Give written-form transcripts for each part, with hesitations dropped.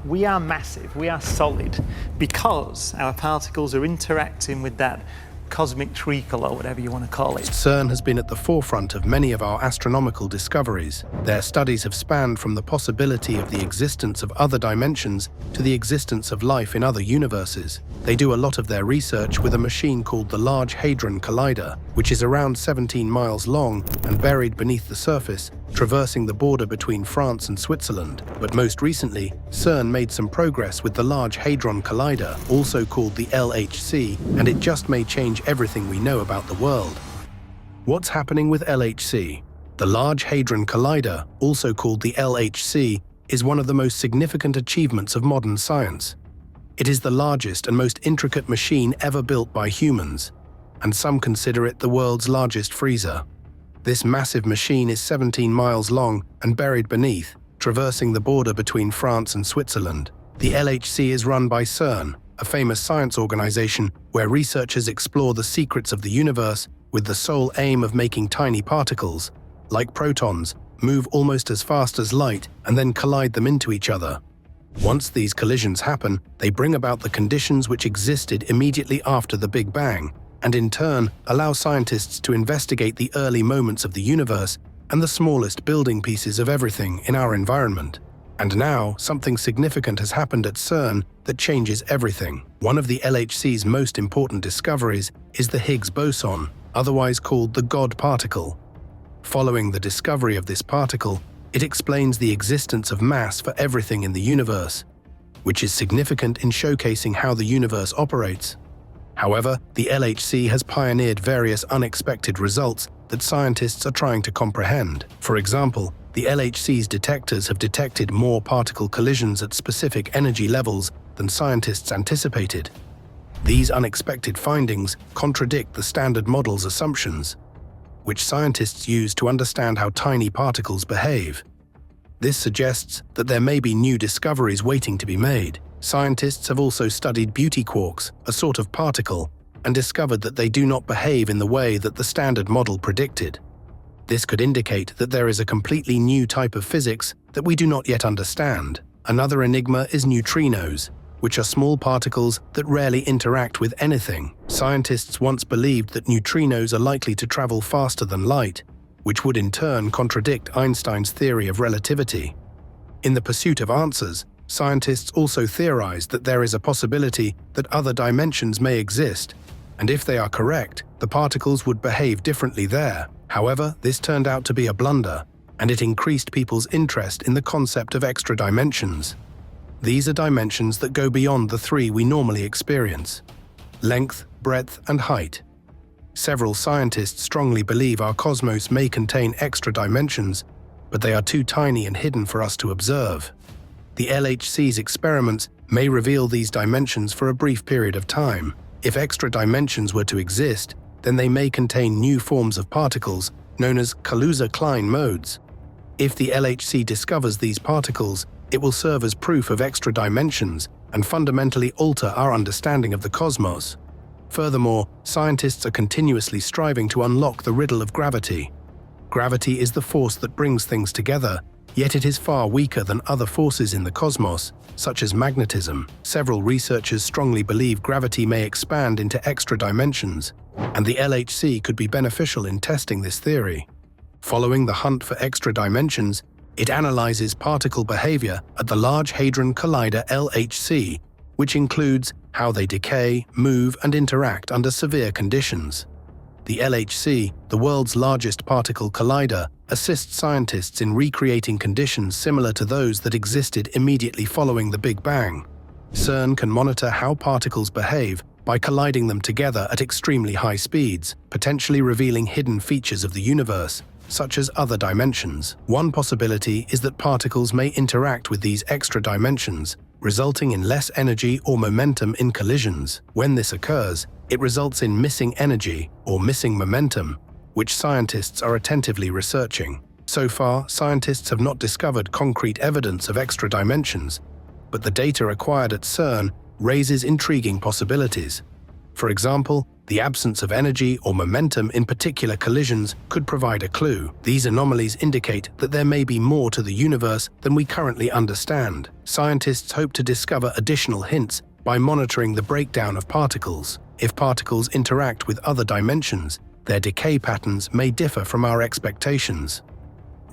we are massive, we are solid, because our particles are interacting with that cosmic treacle, or whatever you want to call it. CERN has been at the forefront of many of our astronomical discoveries. Their studies have spanned from the possibility of the existence of other dimensions to the existence of life in other universes. They do a lot of their research with a machine called the Large Hadron Collider, which is around 17 miles long and buried beneath the surface, traversing the border between France and Switzerland. But most recently, CERN made some progress with the Large Hadron Collider, also called the LHC, and it just may change everything we know about the world. What's happening with LHC? The Large Hadron Collider, also called the LHC, is one of the most significant achievements of modern science. It is the largest and most intricate machine ever built by humans, and some consider it the world's largest freezer. This massive machine is 17 miles long and buried beneath, traversing the border between France and Switzerland. The LHC is run by CERN, a famous science organization where researchers explore the secrets of the universe with the sole aim of making tiny particles, like protons, move almost as fast as light and then collide them into each other. Once these collisions happen, they bring about the conditions which existed immediately after the Big Bang, and in turn allow scientists to investigate the early moments of the universe and the smallest building pieces of everything in our environment. And now, something significant has happened at CERN that changes everything. One of the LHC's most important discoveries is the Higgs boson, otherwise called the God particle. Following the discovery of this particle, it explains the existence of mass for everything in the universe, which is significant in showcasing how the universe operates. However, the LHC has pioneered various unexpected results that scientists are trying to comprehend. For example, the LHC's detectors have detected more particle collisions at specific energy levels than scientists anticipated. These unexpected findings contradict the Standard Model's assumptions, which scientists use to understand how tiny particles behave. This suggests that there may be new discoveries waiting to be made. Scientists have also studied beauty quarks, a sort of particle, and discovered that they do not behave in the way that the Standard Model predicted. This could indicate that there is a completely new type of physics that we do not yet understand. Another enigma is neutrinos, which are small particles that rarely interact with anything. Scientists once believed that neutrinos are likely to travel faster than light, which would in turn contradict Einstein's theory of relativity. In the pursuit of answers, scientists also theorized that there is a possibility that other dimensions may exist, and if they are correct, the particles would behave differently there. However, this turned out to be a blunder, and it increased people's interest in the concept of extra dimensions. These are dimensions that go beyond the three we normally experience: length, breadth, and height. Several scientists strongly believe our cosmos may contain extra dimensions, but they are too tiny and hidden for us to observe. The LHC's experiments may reveal these dimensions for a brief period of time. If extra dimensions were to exist, then they may contain new forms of particles known as Kaluza-Klein modes. If the LHC discovers these particles, it will serve as proof of extra dimensions and fundamentally alter our understanding of the cosmos. Furthermore, scientists are continuously striving to unlock the riddle of gravity. Gravity is the force that brings things together, yet it is far weaker than other forces in the cosmos, such as magnetism. Several researchers strongly believe gravity may expand into extra dimensions, and the LHC could be beneficial in testing this theory. Following the hunt for extra dimensions, it analyzes particle behavior at the Large Hadron Collider LHC, which includes how they decay, move, and interact under severe conditions. The LHC, the world's largest particle collider, assists scientists in recreating conditions similar to those that existed immediately following the Big Bang. CERN can monitor how particles behave by colliding them together at extremely high speeds, potentially revealing hidden features of the universe, such as other dimensions. One possibility is that particles may interact with these extra dimensions, resulting in less energy or momentum in collisions. When this occurs, it results in missing energy or missing momentum, which scientists are attentively researching. So far, scientists have not discovered concrete evidence of extra dimensions, but the data acquired at CERN raises intriguing possibilities. For example, The absence of energy or momentum in particular collisions could provide a clue. These anomalies indicate that there may be more to the universe than we currently understand. Scientists hope to discover additional hints by monitoring the breakdown of particles. If particles interact with other dimensions, their decay patterns may differ from our expectations.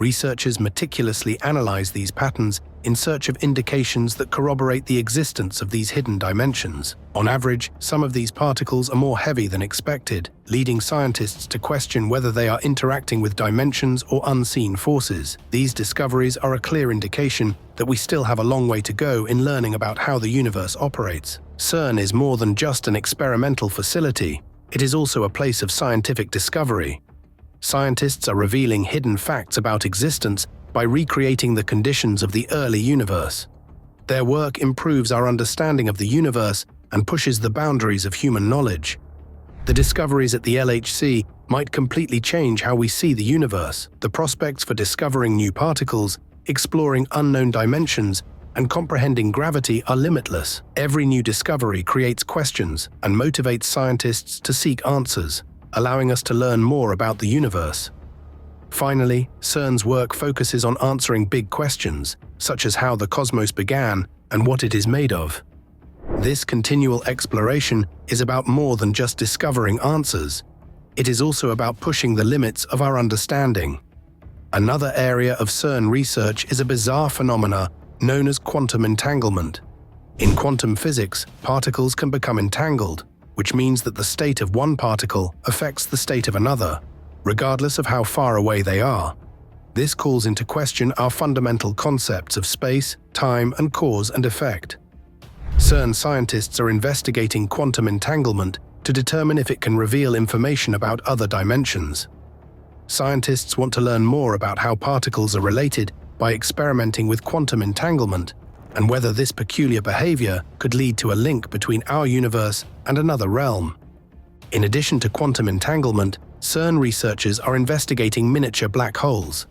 Researchers meticulously analyze these patterns in search of indications that corroborate the existence of these hidden dimensions. On average, some of these particles are more heavy than expected, leading scientists to question whether they are interacting with dimensions or unseen forces. These discoveries are a clear indication that we still have a long way to go in learning about how the universe operates. CERN is more than just an experimental facility. It is also a place of scientific discovery. Scientists are revealing hidden facts about existence by recreating the conditions of the early universe. Their work improves our understanding of the universe and pushes the boundaries of human knowledge. The discoveries at the LHC might completely change how we see the universe. The prospects for discovering new particles, exploring unknown dimensions, and comprehending gravity are limitless. Every new discovery creates questions and motivates scientists to seek answers, allowing us to learn more about the universe. Finally, CERN's work focuses on answering big questions, such as how the cosmos began and what it is made of. This continual exploration is about more than just discovering answers. It is also about pushing the limits of our understanding. Another area of CERN research is a bizarre phenomena known as quantum entanglement. In quantum physics, particles can become entangled, which means that the state of one particle affects the state of another, regardless of how far away they are. This calls into question our fundamental concepts of space, time, and cause and effect. CERN scientists are investigating quantum entanglement to determine if it can reveal information about other dimensions. Scientists want to learn more about how particles are related by experimenting with quantum entanglement, and whether this peculiar behavior could lead to a link between our universe and another realm. In addition to quantum entanglement, CERN researchers are investigating miniature black holes.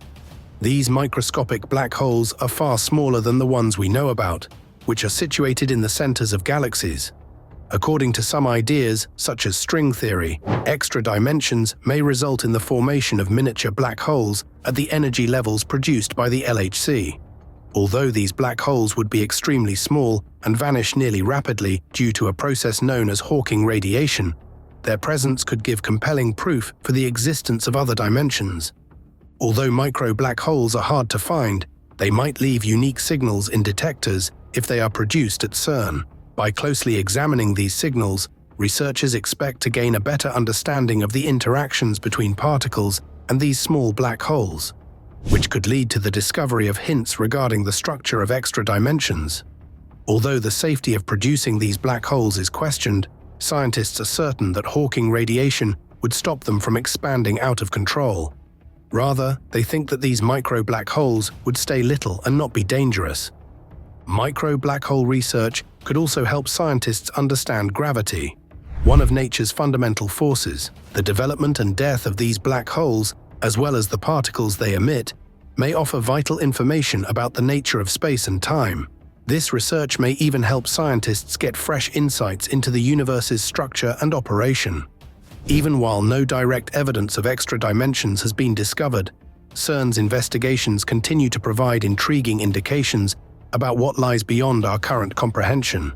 These microscopic black holes are far smaller than the ones we know about, which are situated in the centers of galaxies. According to some ideas, such as string theory, extra dimensions may result in the formation of miniature black holes at the energy levels produced by the LHC. Although these black holes would be extremely small and vanish nearly rapidly due to a process known as Hawking radiation, their presence could give compelling proof for the existence of other dimensions. Although micro black holes are hard to find, they might leave unique signals in detectors if they are produced at CERN. By closely examining these signals, researchers expect to gain a better understanding of the interactions between particles and these small black holes, which could lead to the discovery of hints regarding the structure of extra dimensions. Although the safety of producing these black holes is questioned, scientists are certain that Hawking radiation would stop them from expanding out of control. Rather, they think that these micro black holes would stay little and not be dangerous. Micro black hole research could also help scientists understand gravity, one of nature's fundamental forces. The development and death of these black holes, as well as the particles they emit, may offer vital information about the nature of space and time. This research may even help scientists get fresh insights into the universe's structure and operation. Even while no direct evidence of extra dimensions has been discovered, CERN's investigations continue to provide intriguing indications about what lies beyond our current comprehension.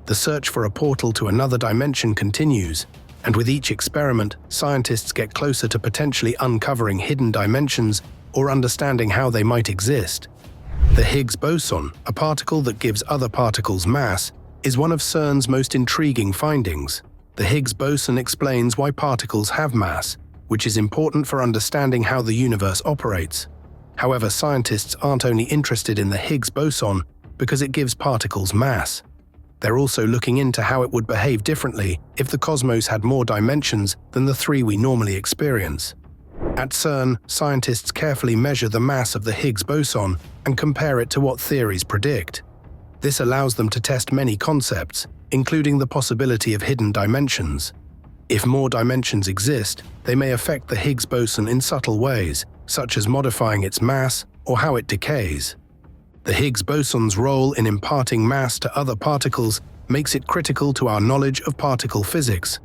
The search for a portal to another dimension continues, and with each experiment, scientists get closer to potentially uncovering hidden dimensions or understanding how they might exist. The Higgs boson, a particle that gives other particles mass, is one of CERN's most intriguing findings. The Higgs boson explains why particles have mass, which is important for understanding how the universe operates. However, scientists aren't only interested in the Higgs boson because it gives particles mass. They're also looking into how it would behave differently if the cosmos had more dimensions than the three we normally experience. At CERN, scientists carefully measure the mass of the Higgs boson and compare it to what theories predict. This allows them to test many concepts, including the possibility of hidden dimensions. If more dimensions exist, they may affect the Higgs boson in subtle ways, such as modifying its mass or how it decays. The Higgs boson's role in imparting mass to other particles makes it critical to our knowledge of particle physics.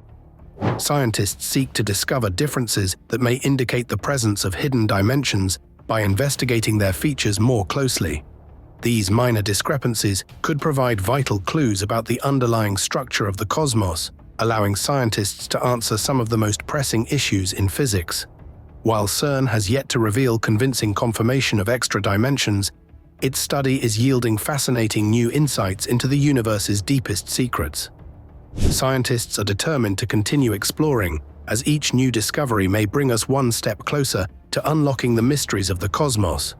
Scientists seek to discover differences that may indicate the presence of hidden dimensions by investigating their features more closely. These minor discrepancies could provide vital clues about the underlying structure of the cosmos, allowing scientists to answer some of the most pressing issues in physics. While CERN has yet to reveal convincing confirmation of extra dimensions, its study is yielding fascinating new insights into the universe's deepest secrets. Scientists are determined to continue exploring, as each new discovery may bring us one step closer to unlocking the mysteries of the cosmos.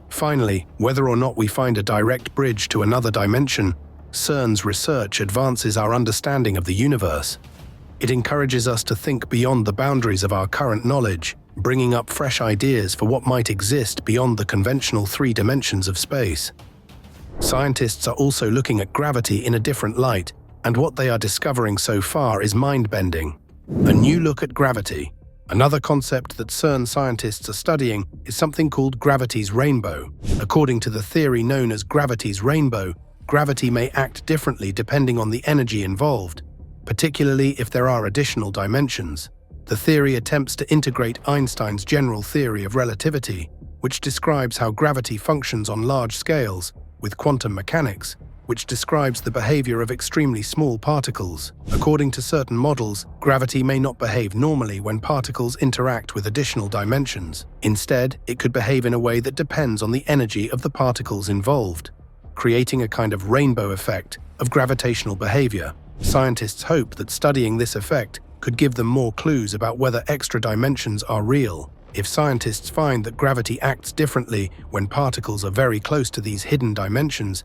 Finally, whether or not we find a direct bridge to another dimension, CERN's research advances our understanding of the universe. It encourages us to think beyond the boundaries of our current knowledge, bringing up fresh ideas for what might exist beyond the conventional three dimensions of space. Scientists are also looking at gravity in a different light, and what they are discovering so far is mind-bending. A new look at gravity. Another concept that CERN scientists are studying is something called gravity's rainbow. According to the theory known as gravity's rainbow, gravity may act differently depending on the energy involved, particularly if there are additional dimensions. The theory attempts to integrate Einstein's general theory of relativity, which describes how gravity functions on large scales, with quantum mechanics, which describes the behavior of extremely small particles. According to certain models, gravity may not behave normally when particles interact with additional dimensions. Instead, it could behave in a way that depends on the energy of the particles involved, creating a kind of rainbow effect of gravitational behavior. Scientists hope that studying this effect could give them more clues about whether extra dimensions are real. If scientists find that gravity acts differently when particles are very close to these hidden dimensions,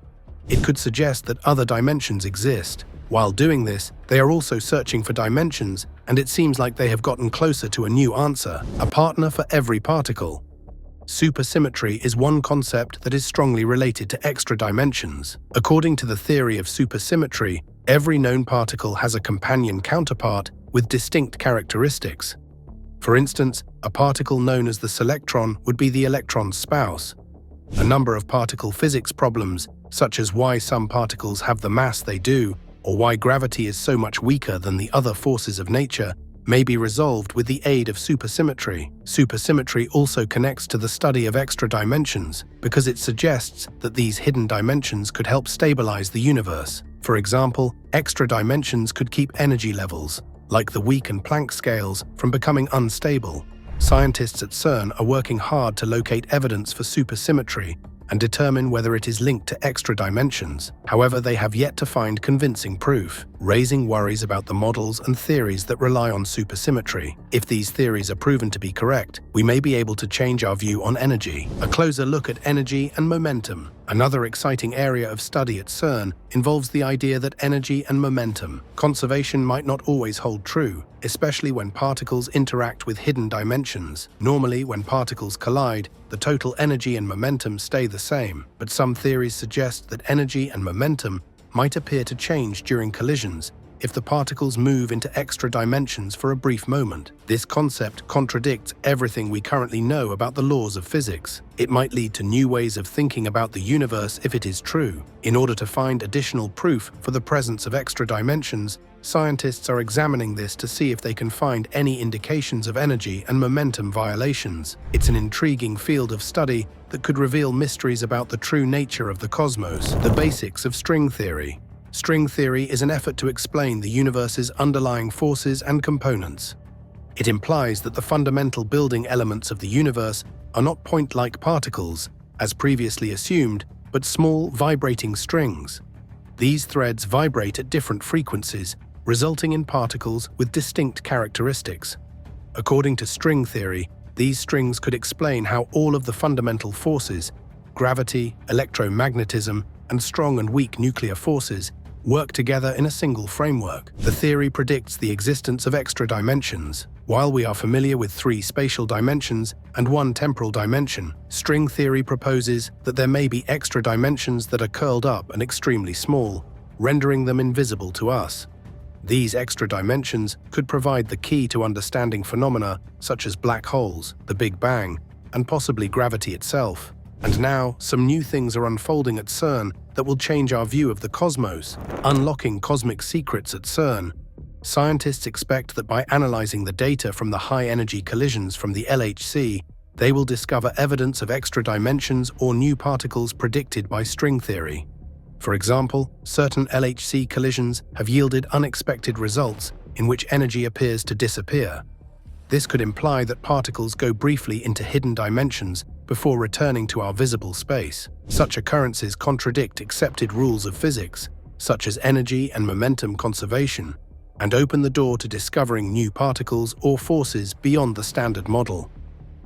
it could suggest that other dimensions exist. While doing this, they are also searching for dimensions, and it seems like they have gotten closer to a new answer: a partner for every particle. Supersymmetry is one concept that is strongly related to extra dimensions. According to the theory of supersymmetry, every known particle has a companion counterpart with distinct characteristics. For instance, a particle known as the selectron would be the electron's spouse. A number of particle physics problems, such as why some particles have the mass they do, or why gravity is so much weaker than the other forces of nature, may be resolved with the aid of supersymmetry. Supersymmetry also connects to the study of extra dimensions, because it suggests that these hidden dimensions could help stabilize the universe. For example, extra dimensions could keep energy levels, like the weak and Planck scales, from becoming unstable. Scientists at CERN are working hard to locate evidence for supersymmetry and determine whether it is linked to extra dimensions. However, they have yet to find convincing proof, raising worries about the models and theories that rely on supersymmetry. If these theories are proven to be correct, we may be able to change our view on energy. A closer look at energy and momentum. Another exciting area of study at CERN involves the idea that energy and momentum conservation might not always hold true, especially when particles interact with hidden dimensions. Normally, when particles collide, the total energy and momentum stay the same, but some theories suggest that energy and momentum might appear to change during collisions if the particles move into extra dimensions for a brief moment. This concept contradicts everything we currently know about the laws of physics. It might lead to new ways of thinking about the universe if it is true. In order to find additional proof for the presence of extra dimensions, scientists are examining this to see if they can find any indications of energy and momentum violations. It's an intriguing field of study that could reveal mysteries about the true nature of the cosmos. The basics of string theory. String theory is an effort to explain the universe's underlying forces and components. It implies that the fundamental building elements of the universe are not point-like particles, as previously assumed, but small, vibrating strings. These threads vibrate at different frequencies, resulting in particles with distinct characteristics. According to string theory, these strings could explain how all of the fundamental forces, gravity, electromagnetism, and strong and weak nuclear forces, work together in a single framework. The theory predicts the existence of extra dimensions. While we are familiar with 3 spatial dimensions and 1 temporal dimension, string theory proposes that there may be extra dimensions that are curled up and extremely small, rendering them invisible to us. These extra dimensions could provide the key to understanding phenomena such as black holes, the Big Bang, and possibly gravity itself. And now, some new things are unfolding at CERN that will change our view of the cosmos. Unlocking cosmic secrets at CERN. Scientists expect that by analyzing the data from the high-energy collisions from the LHC, they will discover evidence of extra dimensions or new particles predicted by string theory. For example, certain LHC collisions have yielded unexpected results in which energy appears to disappear. This could imply that particles go briefly into hidden dimensions before returning to our visible space. Such occurrences contradict accepted rules of physics, such as energy and momentum conservation, and open the door to discovering new particles or forces beyond the standard model.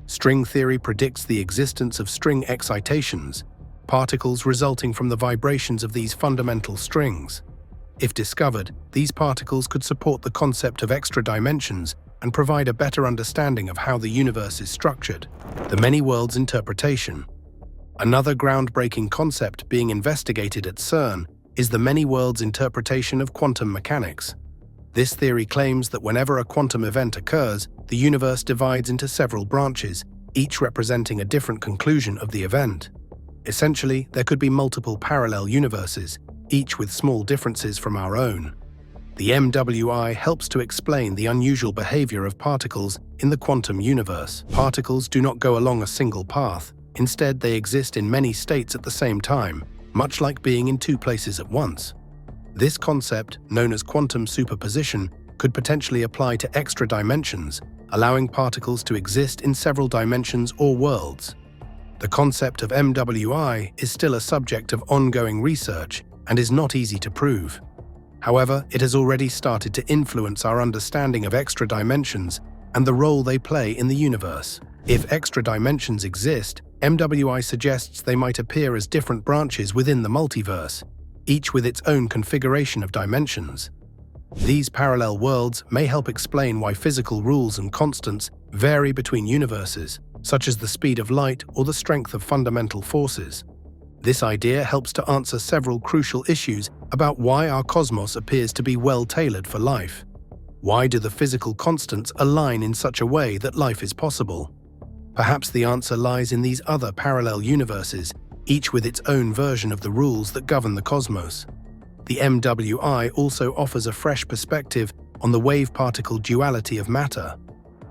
String theory predicts the existence of string excitations, particles resulting from the vibrations of these fundamental strings. If discovered, these particles could support the concept of extra dimensions and provide a better understanding of how the universe is structured. The many-worlds interpretation. Another groundbreaking concept being investigated at CERN is the many-worlds interpretation of quantum mechanics. This theory claims that whenever a quantum event occurs, the universe divides into several branches, each representing a different conclusion of the event. Essentially, there could be multiple parallel universes, each with small differences from our own. The MWI helps to explain the unusual behavior of particles in the quantum universe. Particles do not go along a single path. Instead, they exist in many states at the same time, much like being in two places at once. This concept, known as quantum superposition, could potentially apply to extra dimensions, allowing particles to exist in several dimensions or worlds. The concept of MWI is still a subject of ongoing research and is not easy to prove. However, it has already started to influence our understanding of extra dimensions and the role they play in the universe. If extra dimensions exist, MWI suggests they might appear as different branches within the multiverse, each with its own configuration of dimensions. These parallel worlds may help explain why physical rules and constants vary between universes, such as the speed of light or the strength of fundamental forces. This idea helps to answer several crucial issues about why our cosmos appears to be well-tailored for life. Why do the physical constants align in such a way that life is possible? Perhaps the answer lies in these other parallel universes, each with its own version of the rules that govern the cosmos. The MWI also offers a fresh perspective on the wave-particle duality of matter.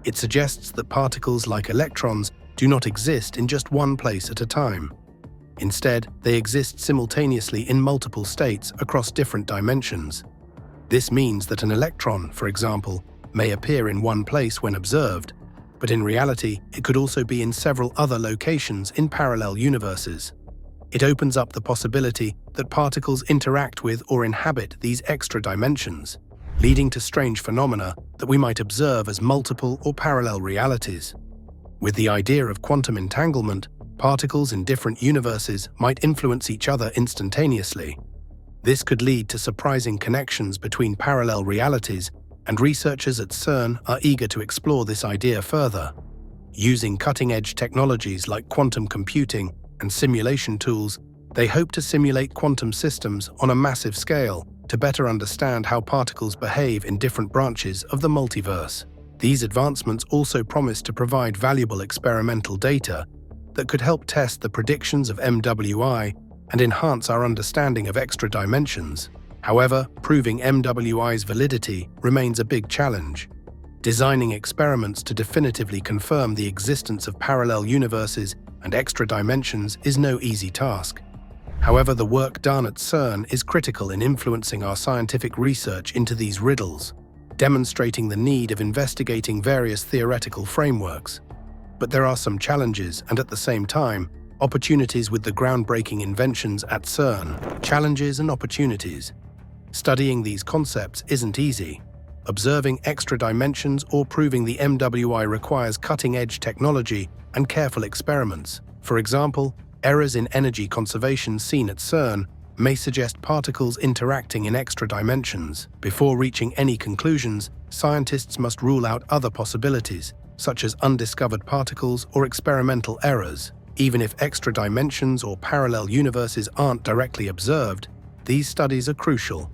It suggests that particles like electrons do not exist in just one place at a time. Instead, they exist simultaneously in multiple states across different dimensions. This means that an electron, for example, may appear in one place when observed, but in reality, it could also be in several other locations in parallel universes. It opens up the possibility that particles interact with or inhabit these extra dimensions, leading to strange phenomena that we might observe as multiple or parallel realities. With the idea of quantum entanglement, particles in different universes might influence each other instantaneously. This could lead to surprising connections between parallel realities, and researchers at CERN are eager to explore this idea further. Using cutting-edge technologies like quantum computing and simulation tools, they hope to simulate quantum systems on a massive scale to better understand how particles behave in different branches of the multiverse. These advancements also promise to provide valuable experimental data that could help test the predictions of MWI and enhance our understanding of extra dimensions. However, proving MWI's validity remains a big challenge. Designing experiments to definitively confirm the existence of parallel universes and extra dimensions is no easy task. However, the work done at CERN is critical in influencing our scientific research into these riddles, demonstrating the need of investigating various theoretical frameworks. But there are some challenges and, at the same time, opportunities with the groundbreaking inventions at CERN. Challenges and opportunities. Studying these concepts isn't easy. Observing extra dimensions or proving the MWI requires cutting-edge technology and careful experiments. For example, errors in energy conservation seen at CERN may suggest particles interacting in extra dimensions. Before reaching any conclusions, scientists must rule out other possibilities, such as undiscovered particles or experimental errors. Even if extra dimensions or parallel universes aren't directly observed, these studies are crucial.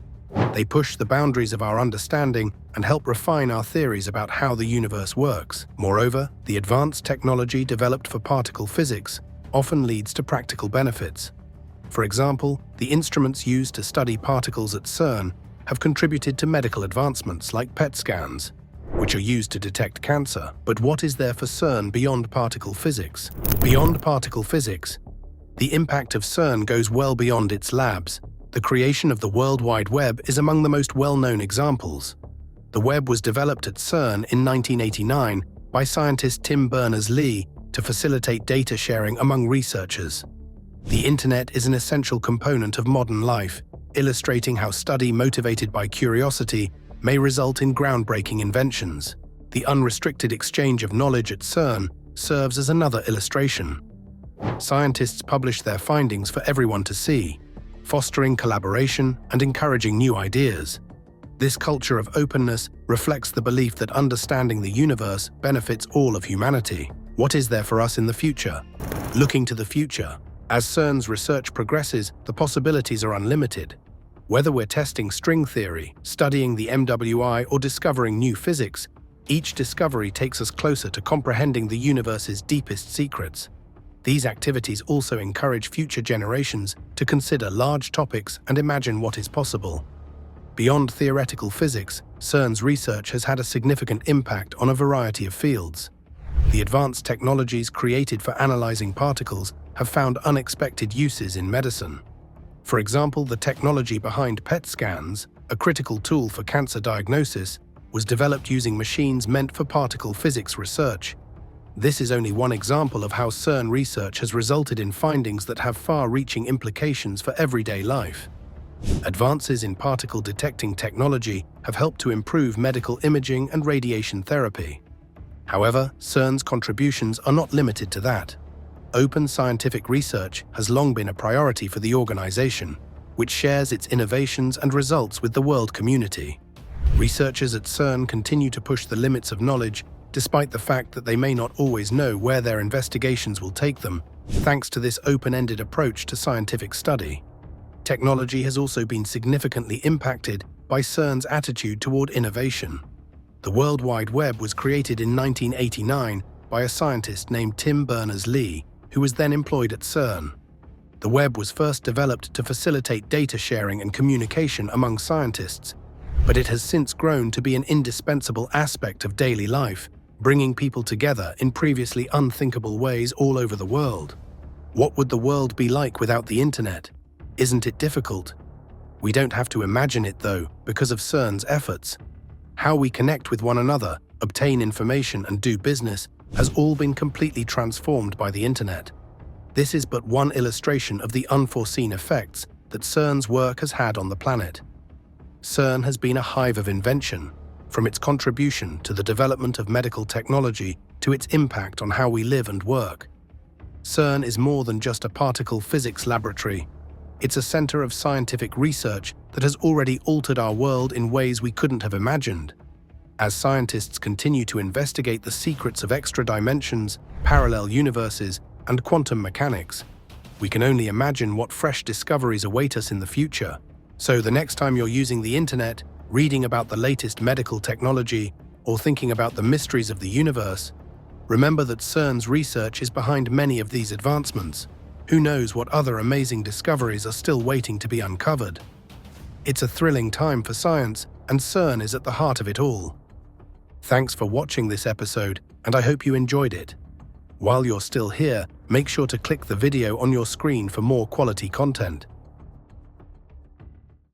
They push the boundaries of our understanding and help refine our theories about how the universe works. Moreover, the advanced technology developed for particle physics often leads to practical benefits. For example, the instruments used to study particles at CERN have contributed to medical advancements like PET scans, which are used to detect cancer. But what is there for CERN beyond particle physics? Beyond particle physics, the impact of CERN goes well beyond its labs. The creation of the World Wide Web is among the most well-known examples. The web was developed at CERN in 1989 by scientist Tim Berners-Lee to facilitate data sharing among researchers. The Internet is an essential component of modern life, illustrating how study motivated by curiosity may result in groundbreaking inventions. The unrestricted exchange of knowledge at CERN serves as another illustration. Scientists publish their findings for everyone to see, fostering collaboration and encouraging new ideas. This culture of openness reflects the belief that understanding the universe benefits all of humanity. What is there for us in the future? Looking to the future, as CERN's research progresses, the possibilities are unlimited. Whether we're testing string theory, studying the MWI, or discovering new physics, each discovery takes us closer to comprehending the universe's deepest secrets. These activities also encourage future generations to consider large topics and imagine what is possible. Beyond theoretical physics, CERN's research has had a significant impact on a variety of fields. The advanced technologies created for analyzing particles have found unexpected uses in medicine. For example, the technology behind PET scans, a critical tool for cancer diagnosis, was developed using machines meant for particle physics research. This is only one example of how CERN research has resulted in findings that have far-reaching implications for everyday life. Advances in particle detecting technology have helped to improve medical imaging and radiation therapy. However, CERN's contributions are not limited to that. Open scientific research has long been a priority for the organization, which shares its innovations and results with the world community. Researchers at CERN continue to push the limits of knowledge, despite the fact that they may not always know where their investigations will take them, thanks to this open-ended approach to scientific study. Technology has also been significantly impacted by CERN's attitude toward innovation. The World Wide Web was created in 1989 by a scientist named Tim Berners-Lee, who was then employed at CERN. The web was first developed to facilitate data sharing and communication among scientists, but it has since grown to be an indispensable aspect of daily life, bringing people together in previously unthinkable ways all over the world. What would the world be like without the Internet? Isn't it difficult? We don't have to imagine it, though, because of CERN's efforts. How we connect with one another, obtain information, and do business has all been completely transformed by the Internet. This is but one illustration of the unforeseen effects that CERN's work has had on the planet. CERN has been a hive of invention, from its contribution to the development of medical technology to its impact on how we live and work. CERN is more than just a particle physics laboratory. It's a center of scientific research that has already altered our world in ways we couldn't have imagined. As scientists continue to investigate the secrets of extra dimensions, parallel universes, and quantum mechanics, we can only imagine what fresh discoveries await us in the future. So the next time you're using the Internet, reading about the latest medical technology, or thinking about the mysteries of the universe, remember that CERN's research is behind many of these advancements. Who knows what other amazing discoveries are still waiting to be uncovered? It's a thrilling time for science, and CERN is at the heart of it all. Thanks for watching this episode, and I hope you enjoyed it. While you're still here, make sure to click the video on your screen for more quality content.